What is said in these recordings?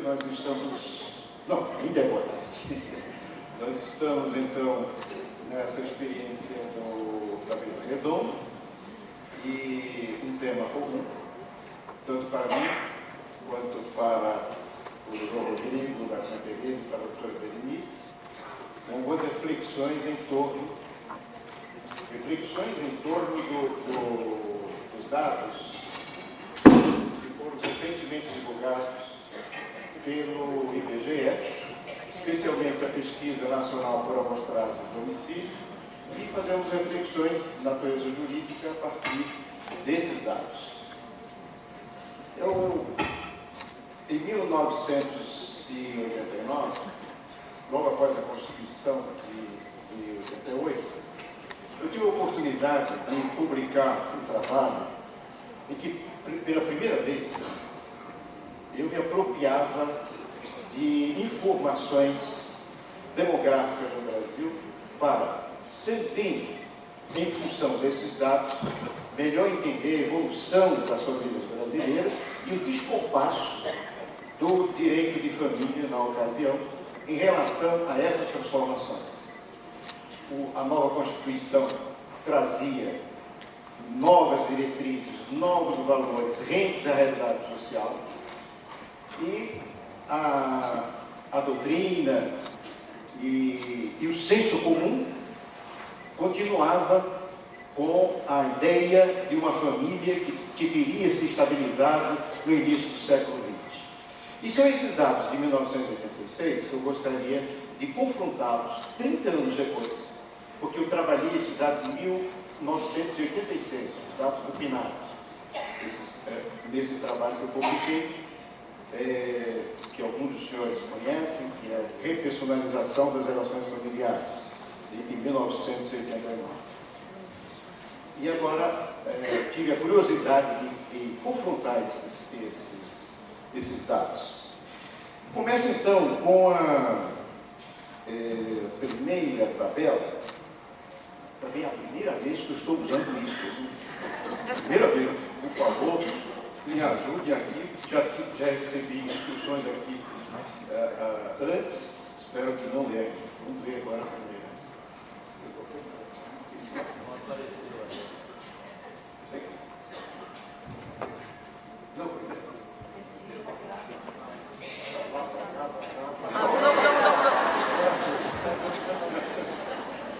nós estamos... Não, ainda é boa tarde. Nós estamos, então, nessa experiência da Mesa Redonda e um tema comum, tanto para mim, quanto para o Dr. Rodrigo, da Canteria, e para a doutora Berenice, com algumas reflexões em torno dos dados que foram recentemente divulgados pelo IBGE, especialmente a Pesquisa Nacional por Amostragem de Homicídio, e fazemos reflexões de natureza jurídica a partir desses dados. Em 1989, logo após a Constituição de 88, eu tive a oportunidade de publicar um trabalho em que, pela primeira vez, eu me apropriava de informações demográficas no Brasil para, também, em função desses dados, melhor entender a evolução das famílias brasileiras e o descompasso do direito de família na ocasião em relação a essas transformações. A nova Constituição trazia novas diretrizes, novos valores rentes à realidade social e a doutrina e o senso comum continuava com a ideia de uma família que teria se estabilizado no início do século XX. E são esses dados de 1986 que eu gostaria de confrontá-los 30 anos depois, porque eu trabalhei esse dado de 1986, os dados do PNAD, nesse trabalho que eu publiquei, que alguns dos senhores conhecem, que é a repersonalização das relações familiares, de 1989. E agora tive a curiosidade de confrontar esses dados. Começo então com a primeira tabela. Também é a primeira vez que eu estou usando isso. Primeira vez, por favor, me ajude aqui. Já recebi instruções aqui antes, espero que não leve. Vamos ver agora a primeira. Não, primeiro.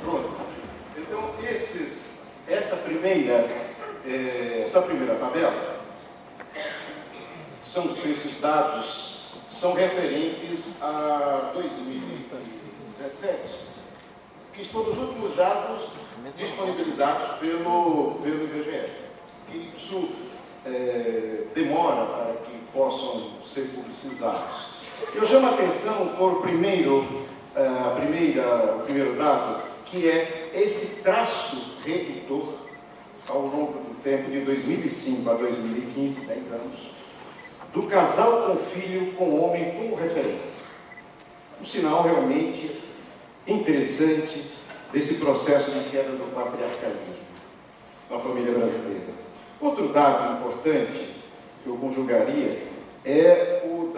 Pronto. Então, essa primeira tabela, esses dados são referentes a 2017, que foram os últimos dados disponibilizados pelo IBGE. Isso demora para que possam ser publicizados. Eu chamo a atenção por o primeiro dado, que é esse traço redutor ao longo do tempo de 2005 a 2015, 10 anos, do casal com filho com homem como referência. Um sinal realmente interessante desse processo de queda do patriarcalismo na família brasileira. Outro dado importante que eu conjugaria é o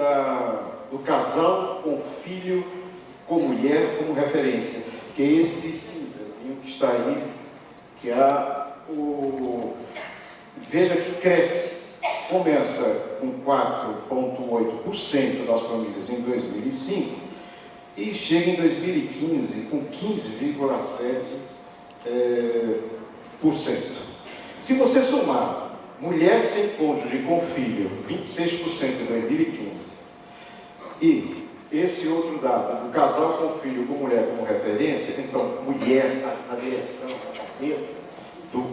do casal com filho com mulher como referência, que é esse cinzazinho que está aí, que veja que cresce. Começa com 4,8% das famílias em 2005 e chega em 2015 com 15,7%. Se você somar mulher sem cônjuge com filho, 26% em 2015, e esse outro dado, do casal com filho com mulher como referência, então mulher na direção, na cabeça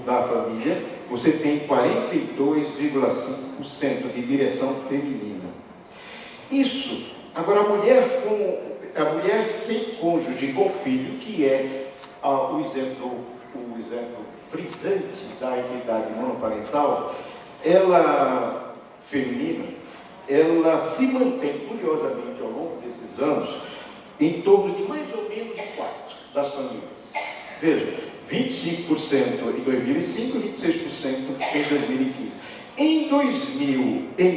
da família, você tem 42,5% de direção feminina. Isso, agora a mulher sem cônjuge com filho, que é o exemplo frisante da equidade monoparental, ela feminina, ela se mantém, curiosamente, ao longo desses anos, em torno de mais ou menos 4 das famílias. Veja, 25% em 2005 e 26% em 2015. Em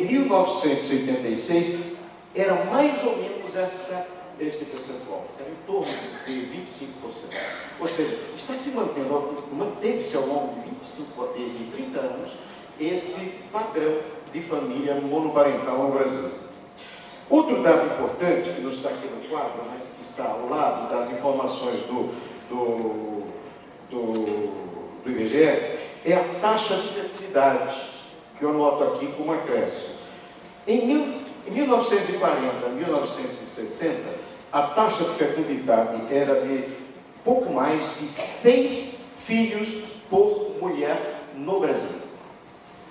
1986, era mais ou menos este percentual, era em torno de 25%. Ou seja, está se manteve-se ao longo de 30 anos esse padrão de família monoparental no Brasil. Outro dado importante, que não está aqui no quadro, mas que está ao lado das informações do IBGE, é a taxa de fertilidade, que eu noto aqui como acréscimo. Em 1940 a 1960, a taxa de fecundidade era de pouco mais de 6 filhos por mulher no Brasil.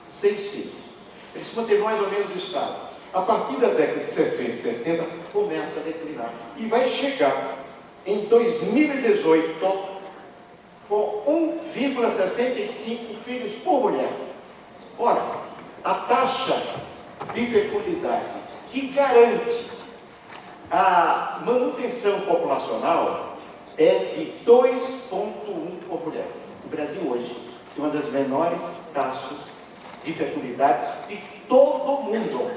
6 filhos. Ele se manteve mais ou menos estável. A partir da década de 60 e 70, começa a declinar. E vai chegar em 2018 com 1,65 filhos por mulher. Ora, a taxa de fecundidade que garante a manutenção populacional é de 2,1 por mulher. O Brasil hoje tem uma das menores taxas de fecundidade de todo o mundo.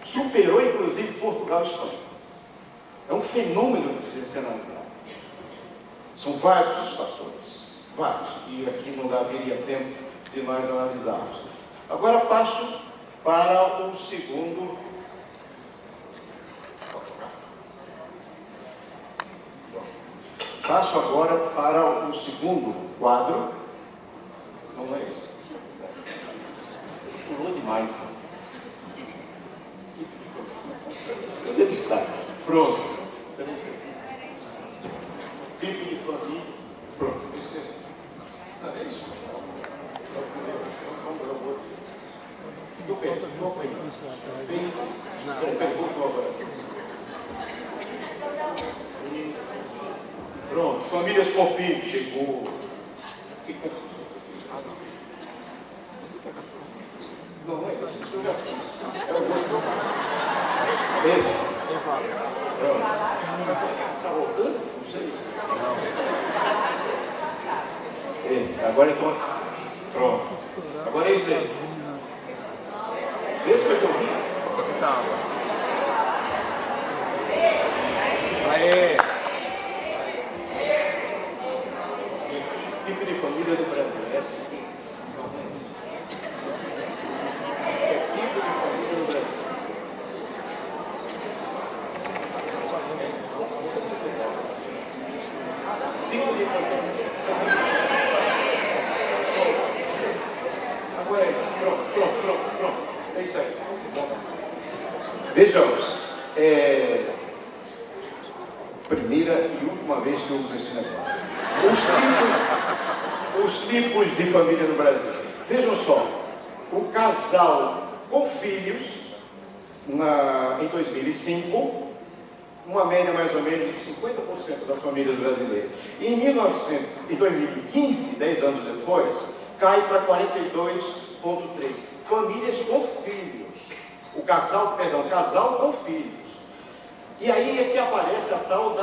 Superou, inclusive, Portugal e Espanha. É um fenômeno que precisa ser analisado. São vários os fatores, vários, e aqui não haveria tempo de nós analisarmos. Agora passo para o segundo. Passo agora para o segundo quadro. Não é esse. Pulou demais. Pronto. Tipo de família. Pronto. Não é isso? Eu penso, pronto, famílias com filhos, chegou. Que confusão. Não é isso, eu já fiz. É o outro. Esse. Está voltando? Não sei. Esse, agora então. Pronto. Agora é esse daí. Esse foi que eu vi? Essa que tava. Aê! Tipo de família do Brasil. É tipo de família do Brasil. Tipo de família. Agora é pronto. É isso aí. Vejamos. Primeira e última vez que eu uso esse negócio. Os tipos de família no Brasil. Vejam só. O casal com filhos, em 2005, uma média mais ou menos de 50% das famílias brasileiras. Em 2015, 10 anos depois, cai para 42,3%. Famílias com filhos. O casal com filhos. E aí é que aparece a tal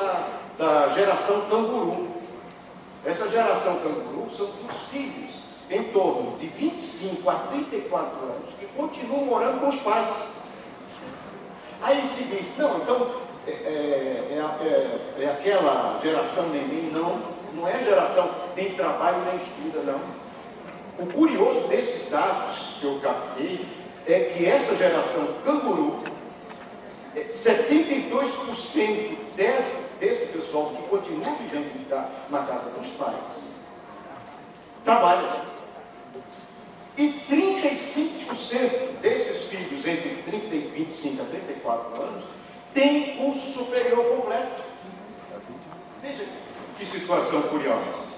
da geração canguru. Essa geração canguru são os filhos em torno de 25 a 34 anos que continuam morando com os pais. Aí se diz, não, então é aquela geração neném. Não é a geração nem trabalho nem estuda, não. O curioso desses dados que eu captei é que essa geração canguru, 72% desse pessoal que continua vivendo na casa dos pais trabalha. E 35% desses filhos entre 25 a 34 anos têm curso superior completo. Veja que situação curiosa.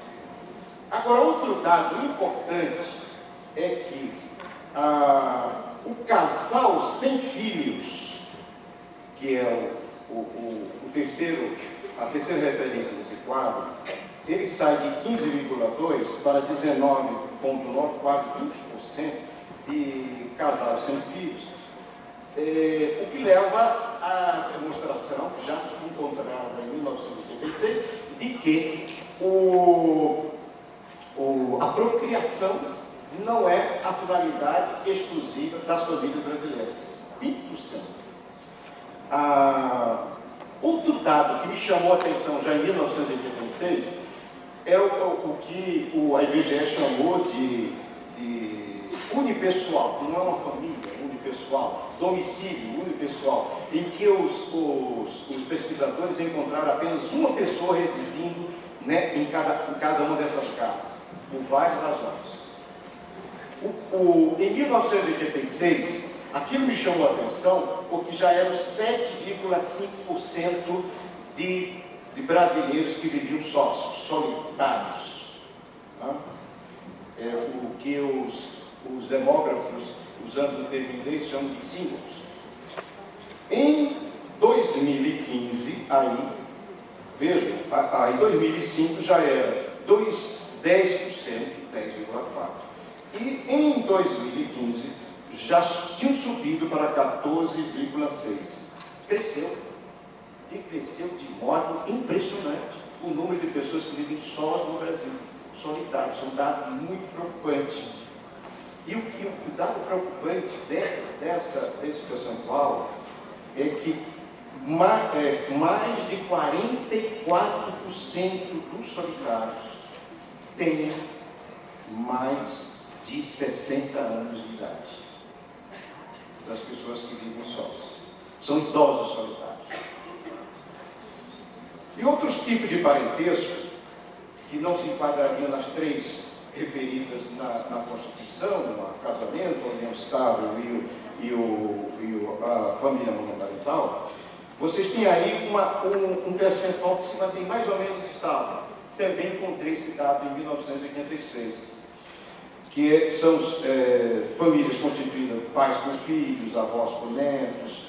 Agora, outro dado importante é que o casal sem filhos, que é a terceira referência desse quadro, ele sai de 15,2% para 19,9%, quase 20% de casais sem filhos, o que leva à demonstração, que já se encontrava em 1986, de que a procriação não é a finalidade exclusiva das famílias brasileiras. 20%. dado que me chamou a atenção já em 1986 é o que a IBGE chamou de unipessoal, que não é uma família, unipessoal, domicílio unipessoal, em que os pesquisadores encontraram apenas uma pessoa residindo, né, em cada uma dessas casas, por várias razões. Em 1986, aquilo me chamou a atenção porque já eram 7,5% de brasileiros que viviam sócios, solitários. Tá? O que os demógrafos, usando o termo inglês, chamam de singles. Em 2015, vejam, em 2005 já era 10%, 10,4%. E em 2015 já tinham subido para 14,6%. Cresceu. E cresceu de modo impressionante o número de pessoas que vivem sós no Brasil, solitários. É um dado muito preocupante. E o dado preocupante desse percentual é que mais de 44% dos solitários têm mais de 60 anos de idade. Das pessoas que vivem sós. São idosos solitários. E outros tipos de parentesco, que não se enquadrariam nas três referidas na Constituição, o casamento, a união estável e a família monoparental, vocês têm aí um percentual que se mantém mais ou menos estável. Também encontrei esse dado em 1986, que são famílias constituídas pais com filhos, avós com netos,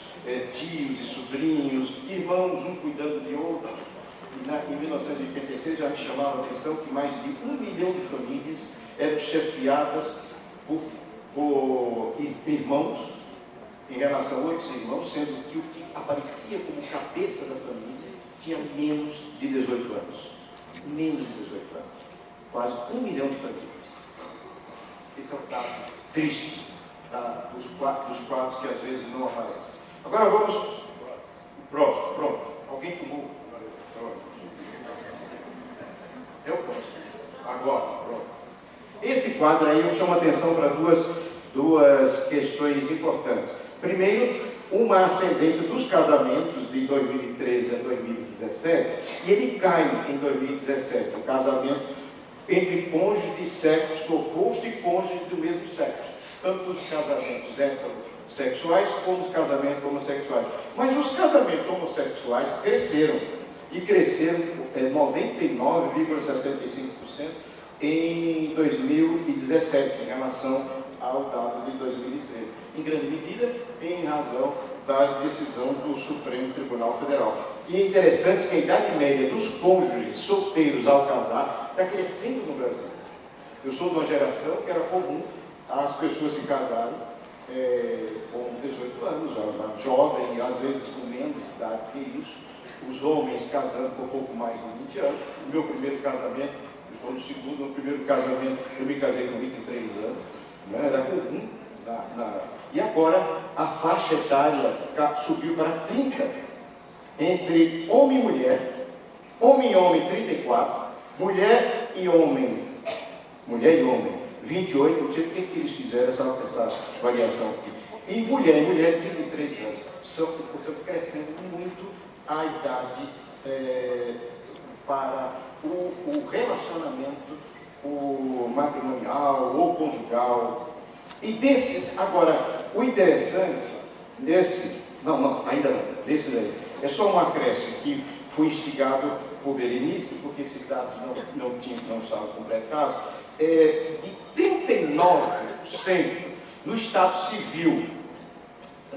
tios e sobrinhos, irmãos, um cuidando de outro. Em 1986 já me chamava a atenção que mais de 1 milhão de famílias eram chefiadas por irmãos, em relação a 8 irmãos, sendo que o que aparecia como cabeça da família tinha menos de 18 anos. Menos de 18 anos. Quase 1 milhão de famílias. Esse é um dado triste, tá? dos quadros que às vezes não aparecem. Agora vamos próximo. Pronto. Alguém tomou? Eu posso. Agora, pronto. Esse quadro aí eu chamo a atenção para duas questões importantes. Primeiro, uma ascendência dos casamentos de 2013 a 2017, e ele cai em 2017, o casamento entre cônjuges de sexo oposto e cônjuges do mesmo sexo, tanto os casamentos heterossexuais como os casamentos homossexuais. Mas os casamentos homossexuais cresceram, e cresceram 99,65% em 2017, em relação ao dado de 2013, em grande medida em razão da decisão do Supremo Tribunal Federal. E é interessante que a idade média dos cônjuges solteiros ao casar está crescendo no Brasil. Eu sou de uma geração que era comum as pessoas se casarem com 18 anos, jovem, às vezes com menos de idade que isso, os homens casando com um pouco mais de 20 anos. O meu primeiro casamento, eu estou no segundo, no primeiro casamento eu me casei com 23 anos, né? Era comum. E agora a faixa etária subiu para 30, entre homem e mulher, homem e homem 34, mulher e homem 28, não sei por que eles fizeram essa variação aqui. E mulher 33 anos. São, portanto, crescendo muito a idade para o relacionamento matrimonial ou conjugal. E desses, agora, o interessante, desse daí, é só um acréscimo que foi instigado por Berenice, porque esses dados não estavam completados, de 39% no estado civil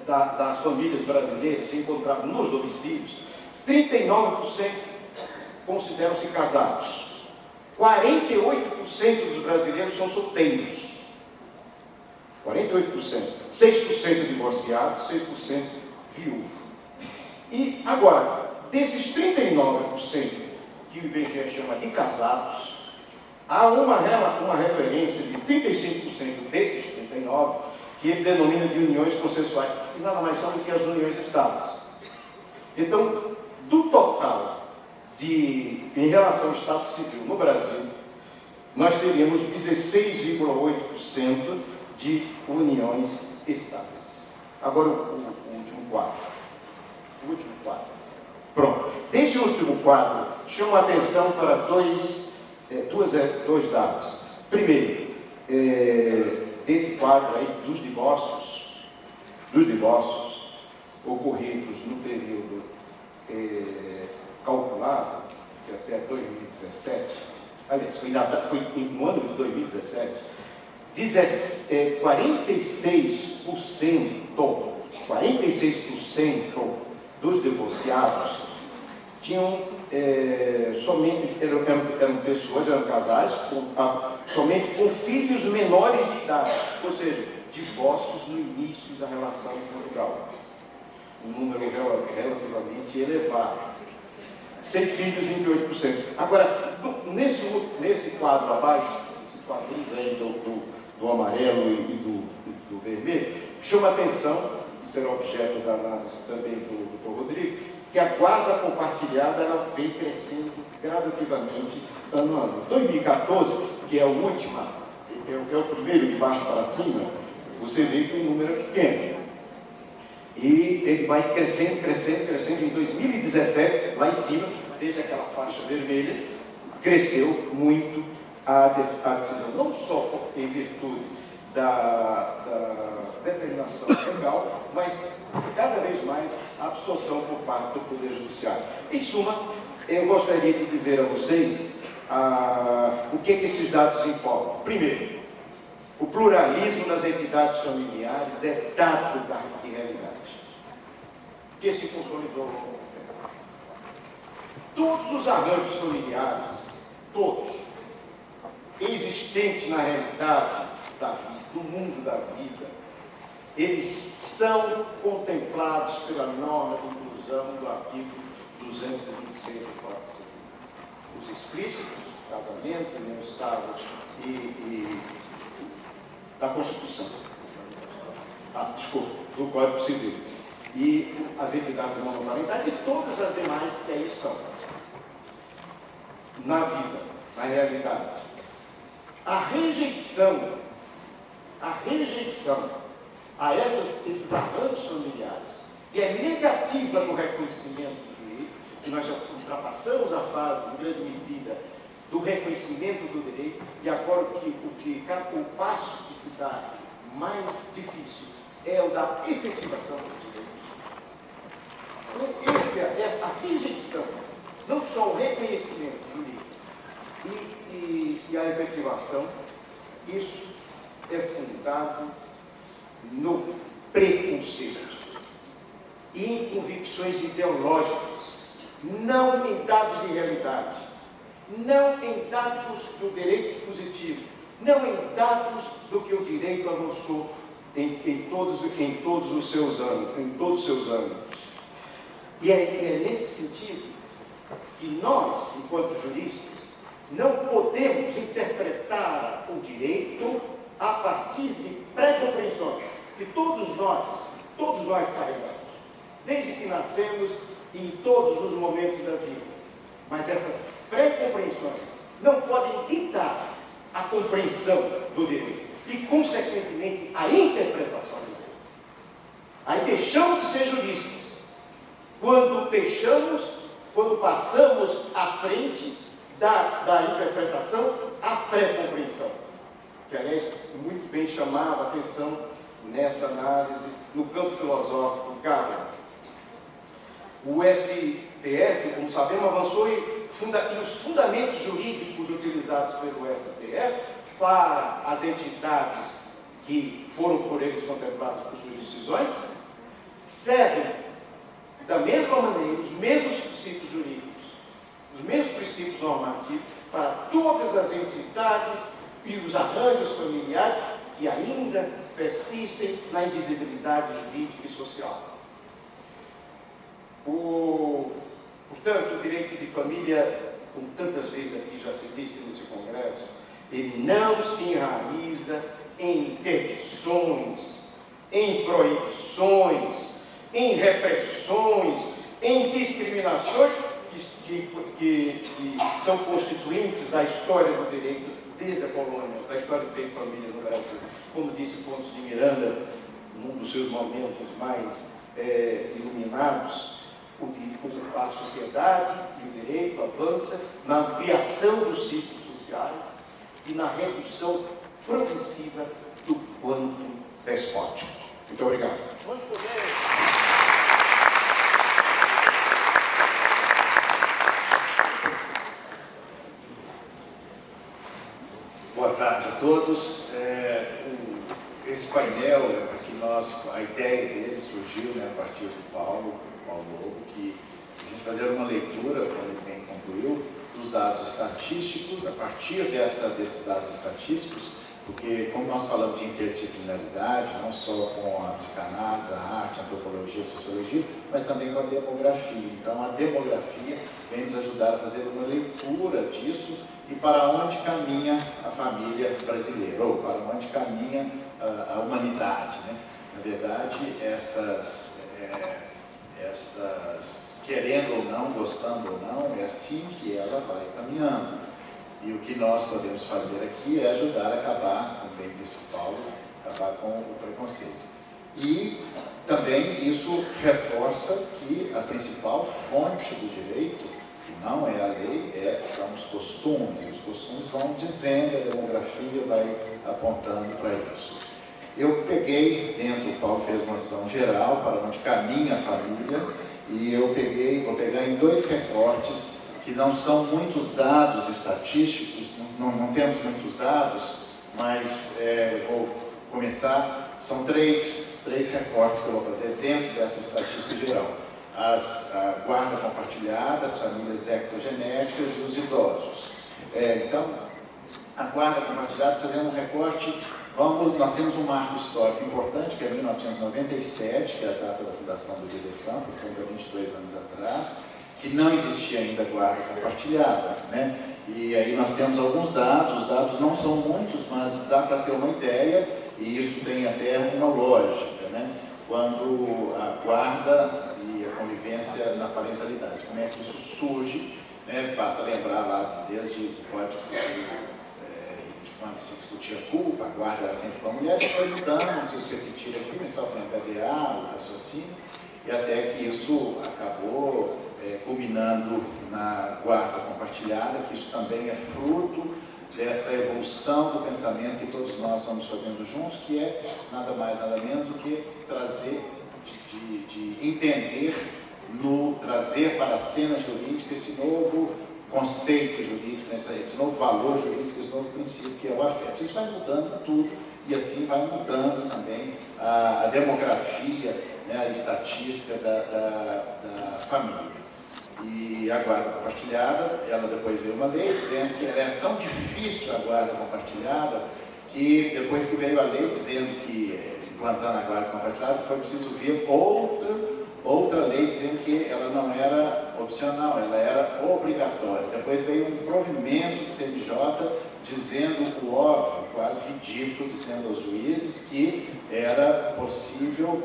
das famílias brasileiras se encontravam nos domicílios, 39% consideram-se casados, 48% dos brasileiros são solteiros, 48%, 6% divorciados, 6% viúvos. E agora, desses 39% que o IBGE chama de casados, há uma referência de 35% desses 39% que ele denomina de uniões consensuais, que nada mais são do que as uniões estáveis. Então, Do total em relação ao Estado Civil no Brasil, nós teríamos 16,8% de uniões estáveis. Agora o último quadro. O último quadro. Pronto. Desse último quadro, chamo a atenção para dois dados. Primeiro, desse quadro aí dos divórcios ocorridos no período calculado, que até 2017, aliás, foi no ano de 2017, 46% dos divorciados tinham somente, eram pessoas, eram casais, somente com filhos menores de idade, ou seja, divórcios no início da relação conjugal. Um número relativamente elevado. Sem filhos, 28%. Agora, nesse quadro abaixo, esse quadrinho aí do amarelo e do vermelho, chama a atenção, e será objeto da análise também do Dr. Rodrigo, que a guarda compartilhada ela vem crescendo gradativamente ano a ano. 2014, que é a última, é o primeiro de baixo para cima, você vê que o número é pequeno. E ele vai crescendo. Em 2017, lá em cima, veja aquela faixa vermelha, cresceu muito a decisão, não só em virtude da determinação legal, mas cada vez mais a absorção por parte do Poder Judiciário. Em suma, eu gostaria de dizer a vocês o que esses dados informam. Primeiro, o pluralismo nas entidades familiares é dado da realidade, que se consolidou ao longo do tempo. Todos os arranjos familiares, todos, existentes na realidade da vida, do mundo da vida, eles são contemplados pela norma de inclusão do artigo 226 do Código Civil. Os explícitos, casamentos, união estável e da Constituição. Do Código Civil. E as entidades monoparentais e todas as demais que aí estão. Na vida, na realidade. A rejeição a esses arranjos familiares e a negativa no reconhecimento do jurídico, que nós já ultrapassamos a fase, em grande medida, do reconhecimento do direito, e agora o passo que se dá mais difícil é o da efetivação dos direitos. Então, a rejeição, não só o reconhecimento jurídico e a efetivação, isso é fundado no preconceito e em convicções ideológicas, não em dados de realidade, não em dados do direito positivo, não em dados do que o direito avançou em todos os seus âmbitos. E é nesse sentido que nós, enquanto juristas, não podemos interpretar o direito a partir de pré-compreensões que todos nós carregamos, desde que nascemos e em todos os momentos da vida. Mas essas pré-compreensões não podem ditar a compreensão do direito e, consequentemente, a interpretação do direito. Aí deixamos de ser juristas quando passamos à frente da interpretação à pré-compreensão, que, aliás, muito bem chamava a atenção nessa análise no campo filosófico do Kant. O STF, como sabemos, avançou e os fundamentos jurídicos utilizados pelo STF para as entidades que foram por eles contempladas por suas decisões servem da mesma maneira, os mesmos princípios jurídicos, os mesmos princípios normativos para todas as entidades e os arranjos familiares que ainda persistem na invisibilidade jurídica e social. Portanto, o direito de família, como tantas vezes aqui já se disse nesse congresso, ele não se enraiza em interdições, em proibições, em repressões, em discriminações que são constituintes da história do direito desde a colônia, da história do direito de família no Brasil. Como disse Ponce de Miranda, num dos seus momentos mais iluminados, a sociedade e o direito avança na ampliação dos ciclos sociais e na redução progressiva do quantum despótico. Muito obrigado. Boa tarde a todos. Esse painel, a ideia dele surgiu, né, a partir do Paulo Lobo, que a gente fazer uma leitura, como ele bem concluiu, dos dados estatísticos, a partir desses dados estatísticos, porque como nós falamos de interdisciplinaridade, não só com a psicanálise, a arte, a antropologia, a sociologia, mas também com a demografia. Então a demografia vem nos ajudar a fazer uma leitura disso e para onde caminha a família brasileira, ou para onde caminha a humanidade, né? Na verdade, querendo ou não, gostando ou não, é assim que ela vai caminhando. E o que nós podemos fazer aqui é ajudar a acabar, como bem disse o Paulo, acabar com o preconceito. E também isso reforça que a principal fonte do direito, que não é a lei, são os costumes. E os costumes vão dizendo, a demografia vai apontando para isso. Eu peguei dentro, o Paulo fez uma visão geral para onde caminha a família, e vou pegar em dois recortes que não são muitos dados estatísticos, não temos muitos dados, mas vou começar, são três recortes que eu vou fazer dentro dessa estatística geral. A guarda compartilhada, as famílias ectogenéticas e os idosos. Então, a guarda compartilhada, estou vendo um recorte. Nós temos um marco histórico importante, que é 1997, que é a data da fundação do DDFAM, portanto, há 22 anos atrás, que não existia ainda guarda compartilhada, né? E aí nós temos alguns dados, os dados não são muitos, mas dá para ter uma ideia, e isso tem até uma lógica, né? Quando a guarda e a convivência na parentalidade, como é que isso surge, né? Basta lembrar lá, desde o Código Civil, quando se discutia culpa, a guarda era sempre para a mulher, foi mudando, não sei se repetir aqui, mas só para encadear o raciocínio, e até que isso acabou culminando na guarda compartilhada, que isso também é fruto dessa evolução do pensamento que todos nós vamos fazendo juntos, que é nada mais, nada menos do que trazer, de entender, trazer para a cena jurídica esse novo conceito jurídico, esse novo valor jurídico, esse novo princípio que é o afeto. Isso vai mudando tudo e assim vai mudando também a demografia, né, a estatística da família. E a guarda compartilhada, ela depois veio uma lei dizendo que era tão difícil a guarda compartilhada que depois que veio a lei dizendo que, implantando a guarda compartilhada, foi preciso vir outra lei dizendo que ela não era opcional, ela era obrigatória. Depois veio um provimento do CNJ dizendo o óbvio, quase ridículo, dizendo aos juízes que era possível,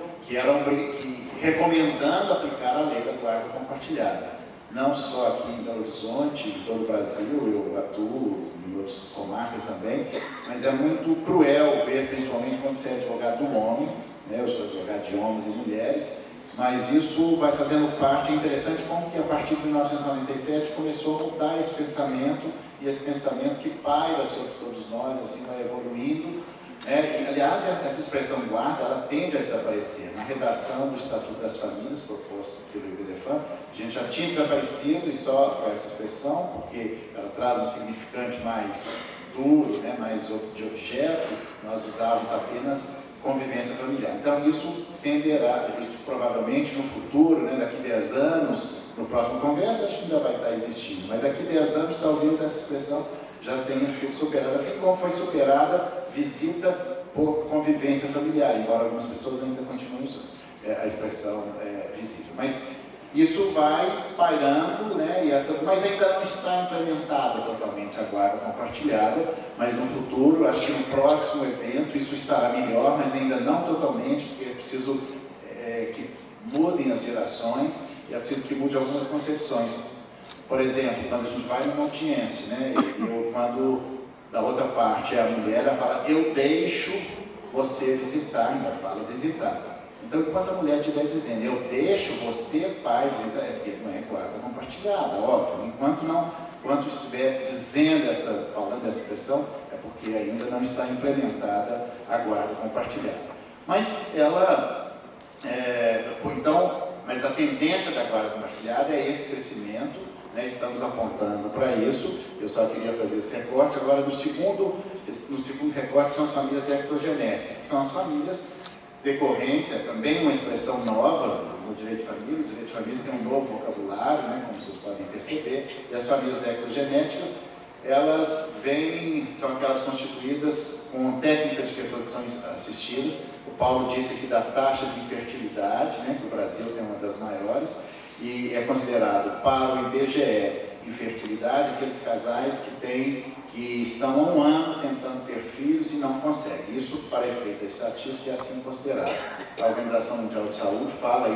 recomendando aplicar a lei da guarda compartilhada. Não só aqui em Belo Horizonte, em todo o Brasil, eu atuo em outras comarcas também, mas é muito cruel ver, principalmente quando você é advogado do homem, né? Eu sou advogado de homens e mulheres, mas isso vai fazendo parte. É interessante como que a partir de 1997 começou a mudar esse pensamento, e esse pensamento que paira sobre todos nós, assim vai evoluindo. E, aliás, essa expressão guarda, ela tende a desaparecer. Na redação do Estatuto das Famílias, proposta pelo IBDFAM, a gente já tinha desaparecido, e só com essa expressão, porque ela traz um significante mais duro, né, mais de objeto, nós usávamos apenas convivência familiar. Então isso provavelmente no futuro, né, daqui a 10 anos, no próximo congresso, acho que ainda vai estar existindo, mas daqui a 10 anos talvez essa expressão já tenha sido superada, assim como foi superada visita por convivência familiar, embora algumas pessoas ainda continuem usando a expressão visita. Mas isso vai pairando, né, mas ainda não está implementada totalmente a guarda compartilhada, mas no futuro, acho que no próximo evento isso estará melhor, mas ainda não totalmente, porque é preciso que mudem as gerações e é preciso que mude algumas concepções. Por exemplo, quando a gente vai numa audiência, né, quando da outra parte é a mulher, ela fala, eu deixo você visitar, ainda fala visitar. Então, enquanto a mulher estiver dizendo, eu deixo você, pai, visitar, é porque não é guarda compartilhada, óbvio. Enquanto estiver dizendo falando essa expressão, é porque ainda não está implementada a guarda compartilhada. Mas mas a tendência da guarda compartilhada é esse crescimento, né? Estamos apontando para isso. Eu só queria fazer esse recorte. Agora, no segundo recorte, são as famílias ectogenéticas, que são as famílias decorrentes, é também uma expressão nova no direito de família. O direito de família tem um novo vocabulário, né, como vocês podem perceber, e as famílias ectogenéticas, elas são aquelas constituídas com técnicas de reprodução assistidas. O Paulo disse aqui da taxa de infertilidade, né, que o Brasil tem uma das maiores, e é considerado para o IBGE infertilidade aqueles casais que estão há um ano tentando ter filhos e não conseguem. Isso, para efeito da estatística, é assim considerado. A Organização Mundial de Saúde fala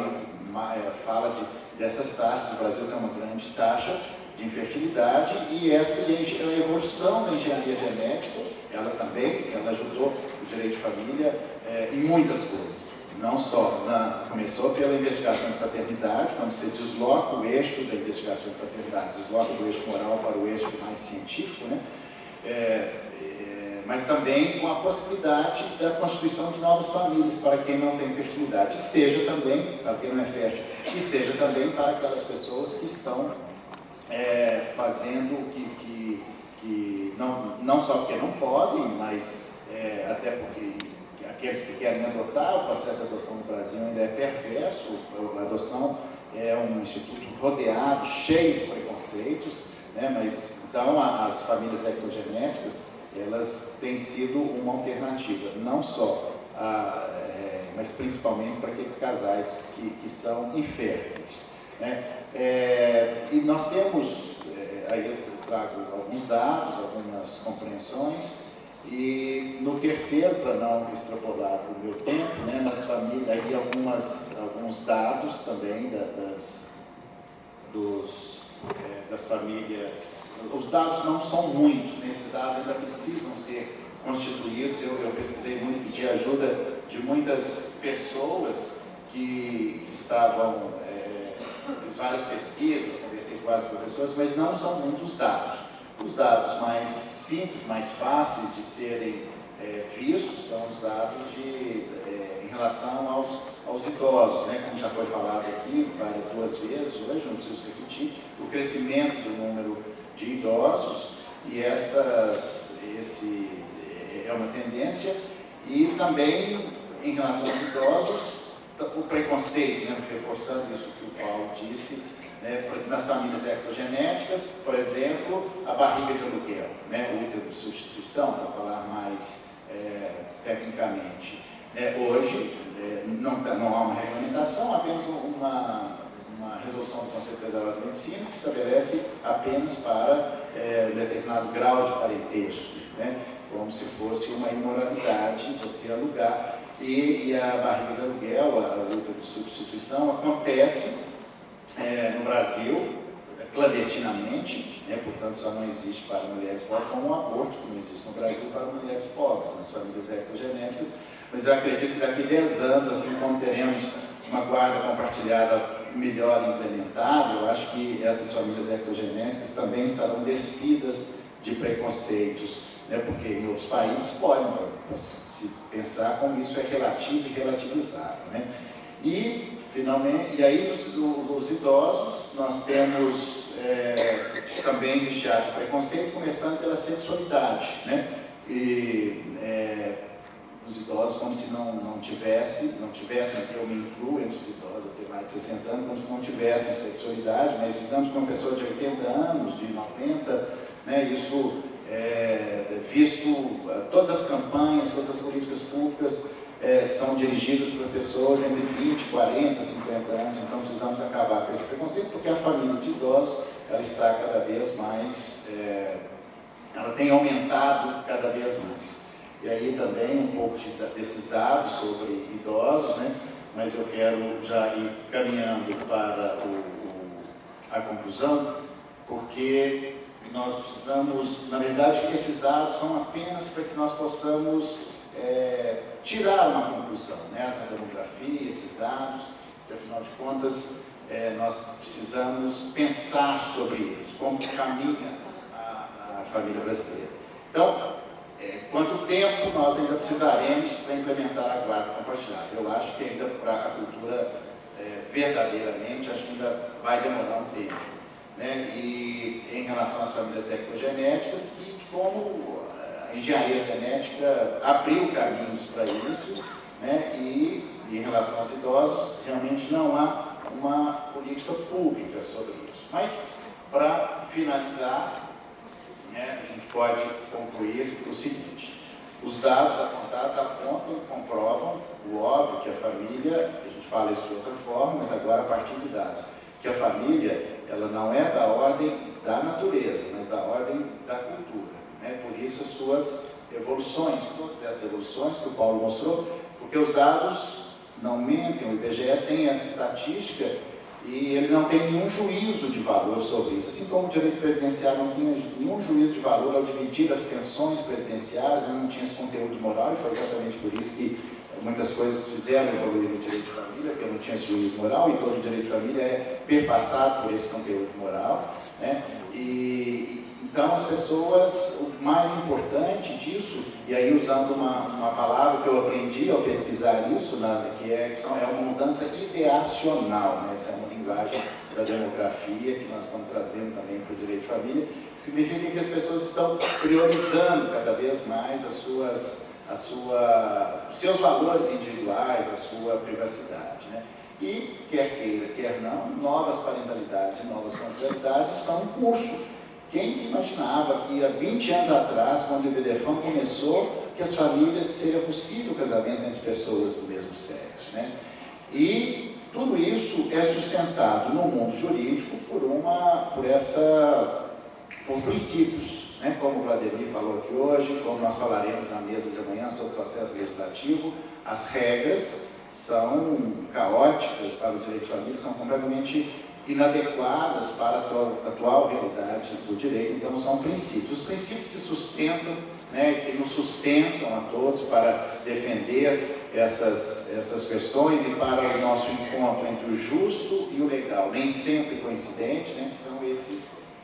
dessas taxas. O Brasil tem uma grande taxa de infertilidade, e essa a evolução da engenharia genética, ela ajudou o direito de família em muitas coisas. Não só, começou pela investigação de paternidade, quando você desloca o eixo da investigação de paternidade, desloca do eixo moral para o eixo mais científico, né? Mas também com a possibilidade da constituição de novas famílias para quem não tem fertilidade, e seja também, para quem não é fértil, e seja também para aquelas pessoas que estão fazendo que não só porque não podem, mas até porque aqueles que querem adotar. O processo de adoção no Brasil ainda é perverso. A adoção é um instituto rodeado, cheio de preconceitos, né? Mas então as famílias ectogenéticas, elas têm sido uma alternativa, não só mas principalmente para aqueles casais que são inférteis, né? E nós temos, aí eu trago alguns dados, algumas compreensões, e no terceiro, para não extrapolar o meu tempo, né, nas famílias, aí alguns dados também das famílias. Os dados não são muitos, né? Esses dados ainda precisam ser constituídos. Eu pesquisei muito, pedi ajuda de muitas pessoas que estavam, fiz várias pesquisas, conversei com vários professores, mas não são muitos dados. Os dados mais simples, mais fáceis de serem vistos, são os dados em relação aos idosos, né? Como já foi falado aqui duas vezes hoje, não preciso repetir, o crescimento do número de idosos, e é uma tendência. E também, em relação aos idosos, o preconceito, né? Reforçando isso que o Paulo disse, né? Nas famílias ectogenéticas, por exemplo, a barriga de aluguel, né? O útero de substituição, para falar mais tecnicamente. Hoje, não há uma regulamentação, apenas uma resolução do Conselho Federal de Medicina que estabelece apenas para um determinado grau de parentesco, né? Como se fosse uma imoralidade você alugar. E a barriga de aluguel, a luta de substituição, acontece no Brasil clandestinamente, né? Portanto só não existe para mulheres pobres, como o aborto, como existe no Brasil para mulheres pobres, nas famílias ectogenéticas. Mas eu acredito que daqui a 10 anos, assim como teremos uma guarda compartilhada melhor implementada, eu acho que essas famílias ectogenéticas também estarão despidas de preconceitos, né? Porque em outros países podem se pensar como isso é relativo e relativizável, né? E, finalmente, aí os idosos, nós temos também recheado de preconceito, começando pela sexualidade, né? Os idosos como se não tivesse, mas eu me incluo entre os idosos, eu tenho mais de 60 anos, como se não tivéssemos sexualidade, mas digamos que uma pessoa de 80 anos, de 90, né, isso visto, todas as campanhas, todas as políticas públicas são dirigidas para pessoas entre 20, 40, 50 anos, então precisamos acabar com esse preconceito, porque a família de idosos, ela está cada vez mais, ela tem aumentado cada vez mais. E aí também um pouco desses dados sobre idosos, né? mas eu quero já ir caminhando para a conclusão, porque nós precisamos, na verdade, esses dados são apenas para que nós possamos tirar uma conclusão, né? Essa demografia, esses dados, que afinal de contas, nós precisamos pensar sobre eles, como caminha a família brasileira. Então, quanto tempo nós ainda precisaremos para implementar a guarda compartilhada? Eu acho que ainda para a cultura verdadeiramente, acho que ainda vai demorar um tempo, né? E em relação às famílias ecogenéticas, e como a engenharia genética abriu caminhos para isso, né? E em relação aos idosos, realmente não há uma política pública sobre isso. Mas, para finalizar, né, a gente pode concluir o seguinte: os dados apontados apontam e comprovam o óbvio que a família, a gente fala isso de outra forma, mas agora a partir de dados, que a família, ela não é da ordem da natureza, mas da ordem da cultura, né? Por isso as suas evoluções, todas essas evoluções que o Paulo mostrou, porque os dados não mentem, o IBGE tem essa estatística e ele não tem nenhum juízo de valor sobre isso. Assim como o direito previdenciário não tinha nenhum juízo de valor ao dividir as pensões previdenciárias, não tinha esse conteúdo moral, e foi exatamente por isso que muitas coisas fizeram evoluir o direito de família, porque não tinha esse juízo moral, e todo o direito de família é perpassado por esse conteúdo moral, né? Então, as pessoas, o mais importante disso, e aí usando uma palavra que eu aprendi ao pesquisar isso, que é uma mudança ideacional, né? Essa é uma linguagem da demografia que nós estamos trazendo também para o direito de família, que significa que as pessoas estão priorizando cada vez mais os seus valores individuais, a sua privacidade, né? E, quer queira, quer não, novas parentalidades e novas conjugalidades estão em curso. Quem que imaginava que há 20 anos atrás, quando o IBDFAM começou, que as famílias, seria possível o casamento entre pessoas do mesmo sexo, né? E tudo isso é sustentado no mundo jurídico por princípios, né? Como o Vladimir falou aqui hoje, como nós falaremos na mesa de amanhã sobre o processo legislativo, as regras são caóticas para o direito de família, são completamente inadequadas para a atual realidade do direito. Então são princípios, os princípios que sustentam, né, que nos sustentam a todos para defender essas questões e para o nosso encontro entre o justo e o legal, nem sempre coincidente, né, que são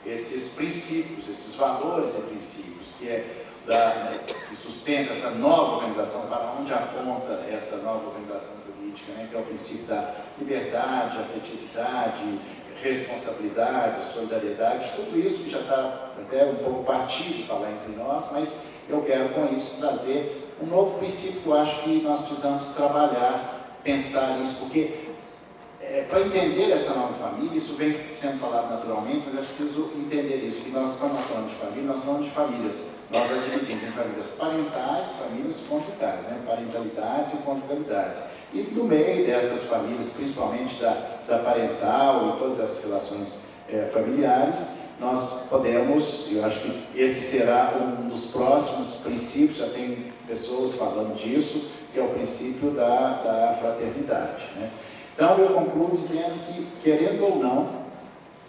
esses princípios, esses valores e princípios que sustenta essa nova organização, para onde aponta essa nova organização jurídica, né, que é o princípio da liberdade, afetividade, responsabilidade, solidariedade, tudo isso que já está até um pouco partido falar entre nós, mas eu quero com isso trazer um novo princípio que eu acho que nós precisamos trabalhar, pensar nisso, porque para entender essa nova família, isso vem sendo falado naturalmente, mas é preciso entender isso, que quando nós falamos de família, nós falamos de famílias, nós a dividimos em famílias parentais e famílias conjugais, né? Parentalidades e conjugalidades. E no meio dessas famílias, principalmente da parental e todas essas relações familiares, nós podemos, eu acho que esse será um dos próximos princípios, já tem pessoas falando disso, que é o princípio da fraternidade, né? Então, eu concluo dizendo que, querendo ou não,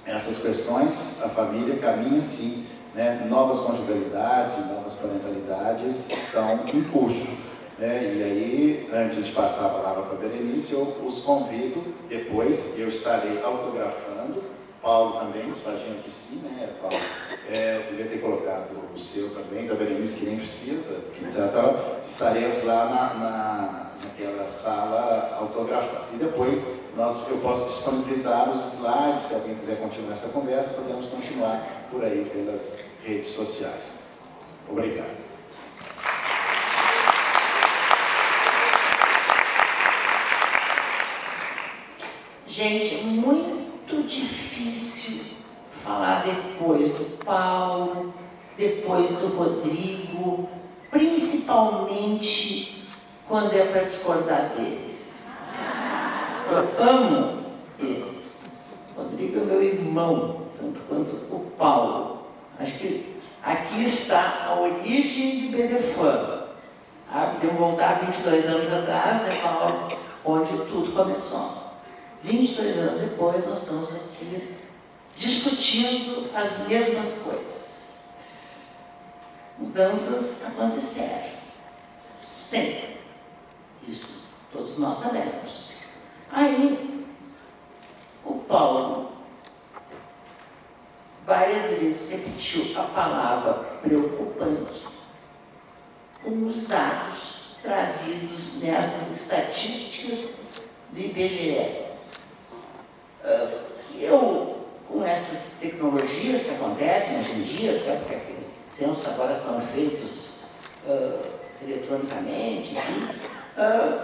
essas questões, a família caminha sim, né? Novas conjugalidades e novas parentalidades estão em curso, né? E aí, antes de passar a palavra para a Berenice, eu os convido, depois eu estarei autografando, Paulo também, imagino que sim, né, Paulo? Eu devia ter colocado o seu também, da Berenice, que nem precisa, que já tá, estaremos lá naquela sala autografando. E depois eu posso disponibilizar os slides, se alguém quiser continuar essa conversa, podemos continuar por aí pelas redes sociais. Obrigado. Gente, é muito difícil falar depois do Paulo, depois do Rodrigo, principalmente quando é para discordar deles. Eu amo eles. O Rodrigo é meu irmão, tanto quanto o Paulo. Acho que aqui está a origem de IBDFAM. Podemos voltar 22 anos atrás, né, Paulo? onde tudo começou. 22 anos depois, nós estamos aqui discutindo as mesmas coisas. Mudanças aconteceram. Sempre. Isso todos nós sabemos. Aí, o Paulo várias vezes repetiu a palavra preocupante com os dados trazidos nessas estatísticas do IBGE. Eu, com essas tecnologias que acontecem hoje em dia, porque aqueles censos agora são feitos eletronicamente, enfim,